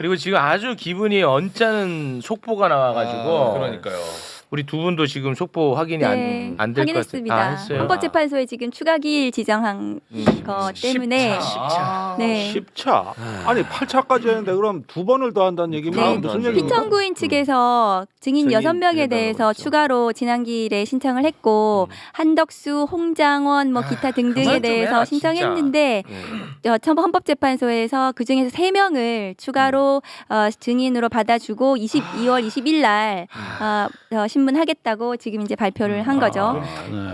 그리고 지금 아주 기분이 언짢은 속보가 나와가지고 그러니까요. 우리 두 분도 지금 속보 확인이 네, 안 될 것 같아요. 확인했습니다. 했어요. 헌법재판소에 지금 추가 기일 지정한 거 때문에 10차. 네. 10차. 아니 8차까지 했는데 그럼 두 번을 더 한다는 얘기면 네. 무슨 얘기입니까? 피청구인 측에서 증인 증인 6명에 해달라고 대해서 했죠. 추가로 지난기일에 신청을 했고 한덕수, 홍장원 뭐 기타 등등에 그만 좀 대해서 해라, 신청했는데 헌법재판소에서 그중에서 3명을 추가로 증인으로 받아주고 22월 20일 날 신문하겠다고 지금 이제 발표를 한 거죠.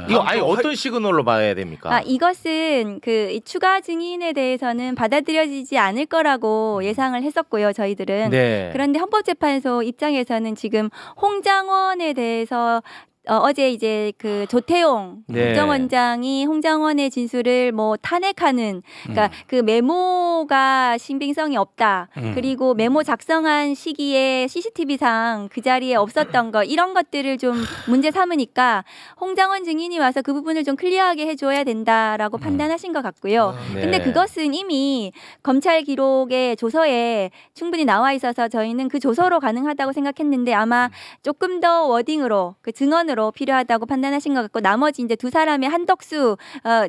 이거 아예 어떤 시그널로 봐야 됩니까? 이것은 이 추가 증인에 대해서는 받아들여지지 않을 거라고 예상을 했었고요, 저희들은. 네. 그런데 헌법재판소 입장에서는 지금 홍장원에 대해서 어제 이제 그 조태용 네. 국정원장이 홍장원의 진술을 뭐 탄핵하는, 그러니까 그 메모가 신빙성이 없다. 그리고 메모 작성한 시기에 CCTV상 그 자리에 없었던 거, 이런 것들을 좀 문제 삼으니까 홍장원 증인이 와서 그 부분을 좀 클리어하게 해줘야 된다라고 판단하신 것 같고요. 네. 근데 그것은 이미 검찰 기록의 조서에 충분히 나와 있어서 저희는 그 조서로 가능하다고 생각했는데 아마 조금 더 워딩으로 그 증언으로 필요하다고 판단하신 것 같고, 나머지 이제 두 사람의 한덕수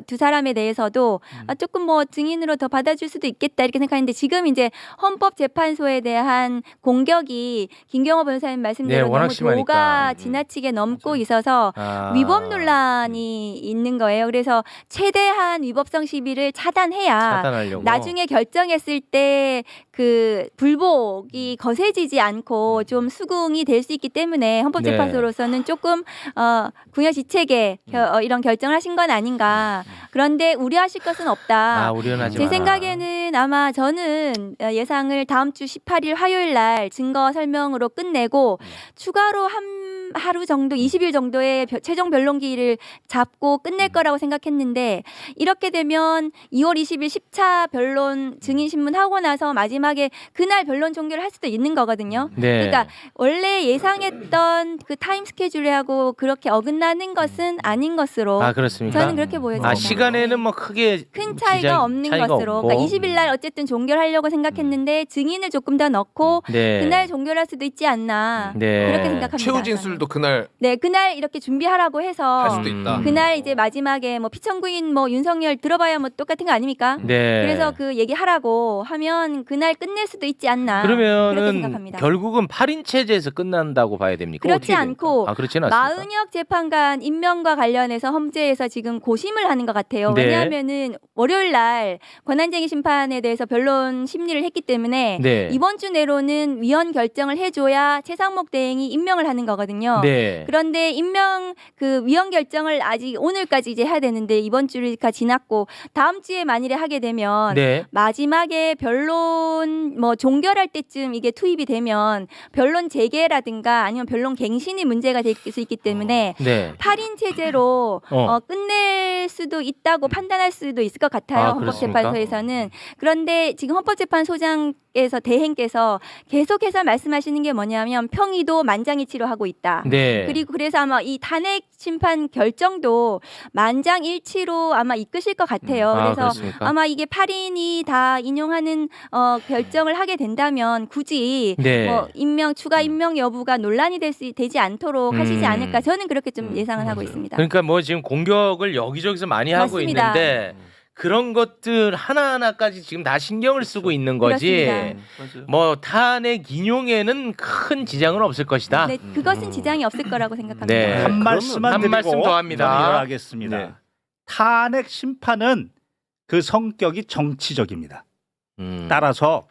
두 사람에 대해서도 조금 뭐 증인으로 더 받아줄 수도 있겠다 이렇게 생각하는데, 지금 이제 헌법재판소에 대한 공격이 김경호 변호사님 말씀대로 네, 워낙 너무 심하니까. 도가 지나치게 넘고 있어서 위법 논란이 있는 거예요. 그래서 최대한 위법성 시비를 차단해야 차단하려고. 나중에 결정했을 때 그 불복이 거세지지 않고 좀 수긍이 될 수 있기 때문에 헌법재판소로서는 조금 궁여지책에 이런 결정을 하신 건 아닌가. 그런데 우려하실 것은 없다. 우려는 하지 제 마라. 생각에는 아마 저는 예상을 다음 주 18일 화요일 날 증거 설명으로 끝내고 추가로 하루 정도, 20일 정도의 최종 변론기일을 잡고 끝낼 거라고 생각했는데, 이렇게 되면 2월 20일 10차 변론 증인 신문하고 나서 마지막에 그날 변론 종결을 할 수도 있는 거거든요. 네. 그러니까 원래 예상했던 그 타임 스케줄하고 그렇게 어긋나는 것은 아닌 것으로 그렇습니까? 저는 그렇게 보여집니다. 시간에는 뭐 크게 큰 차이가 없는 차이가 것으로. 없고. 그러니까 20일 날 어쨌든 종결하려고 생각했는데 증인을 조금 더 넣고 네. 그날 종결할 수도 있지 않나. 네. 그렇게 생각합니다. 최후 진술도 그날 네, 그날 이렇게 준비하라고 해서 할 수도 있다. 그날 이제 마지막에 뭐 피청구인 뭐 윤석열 들어봐야 뭐 똑같은 거 아닙니까? 네. 그래서 그 얘기하라고 하면 그날 끝낼 수도 있지 않나. 그렇게 그러면은 생각합니다. 결국은 8인 체제에서 끝난다고 봐야 됩니까? 그렇지 어떻게 않고 됩니까? 그렇지는 않습니까? 마은혁 재판관 임명과 관련해서 헌재에서 지금 고심을 하는 것 같아요. 네. 왜냐하면은 월요일 날 권한쟁의 심판에 대해서 변론 심리를 했기 때문에 네. 이번 주 내로는 위헌 결정을 해줘야 최상목 대행이 임명을 하는 거거든요. 네. 그런데 그 위헌 결정을 아직 오늘까지 이제 해야 되는데 이번 주가 지났고 다음 주에 만일에 하게 되면 네. 마지막에 변론 뭐 종결할 때쯤 이게 투입이 되면 변론 재개라든가 아니면 변론 갱신이 문제가 될 수 있기 때문에 네. 8인 체제로 끝낼 수도 있다고 판단할 수도 있을 것 같아요. 헌법재판소에서는. 그런데 지금 헌법재판소장께서 대행께서 계속해서 말씀하시는 게 뭐냐면 평의도 만장일치로 하고 있다. 네. 그리고 그래서 아마 이 탄핵 심판 결정도 만장일치로 아마 이끄실 것 같아요. 그래서 그렇습니까? 아마 이게 8인이 다 인용하는 결정을 하게 된다면 굳이 네. 뭐 추가 임명 여부가 논란이 되지 않도록 하시지 않을까, 저는 그렇게 좀 예상을 하고 있습니다. 그러니까 뭐 지금 공격을 여기저기서 많이 하고 맞습니다. 있는데 그런 것들 하나하나까지 지금 다 신경을 쓰고 있는 거지. 그렇습니다. 뭐 탄핵 인용에는 큰 지장은 없을 것이다. 네, 그것은 지장이 없을 거라고 생각합니다. 네. 한 말씀만 한 드리고 말씀 더 합니다. 정리하겠습니다. 네. 탄핵 심판은 그 성격이 정치적입니다. 음. 따라서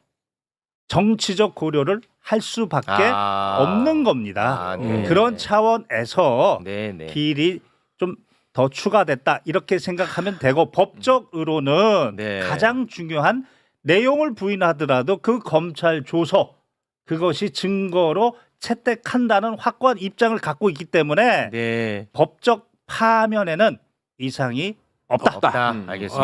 정치적 고려를 할 수밖에 없는 겁니다. 네. 그런 차원에서 네, 네. 기일이 좀 더 추가됐다 이렇게 생각하면 되고, 법적으로는 네. 가장 중요한 내용을 부인하더라도 그 검찰 조서 그것이 증거로 채택한다는 확고한 입장을 갖고 있기 때문에 네. 법적 파면에는 이상이 없다. 알겠습니다.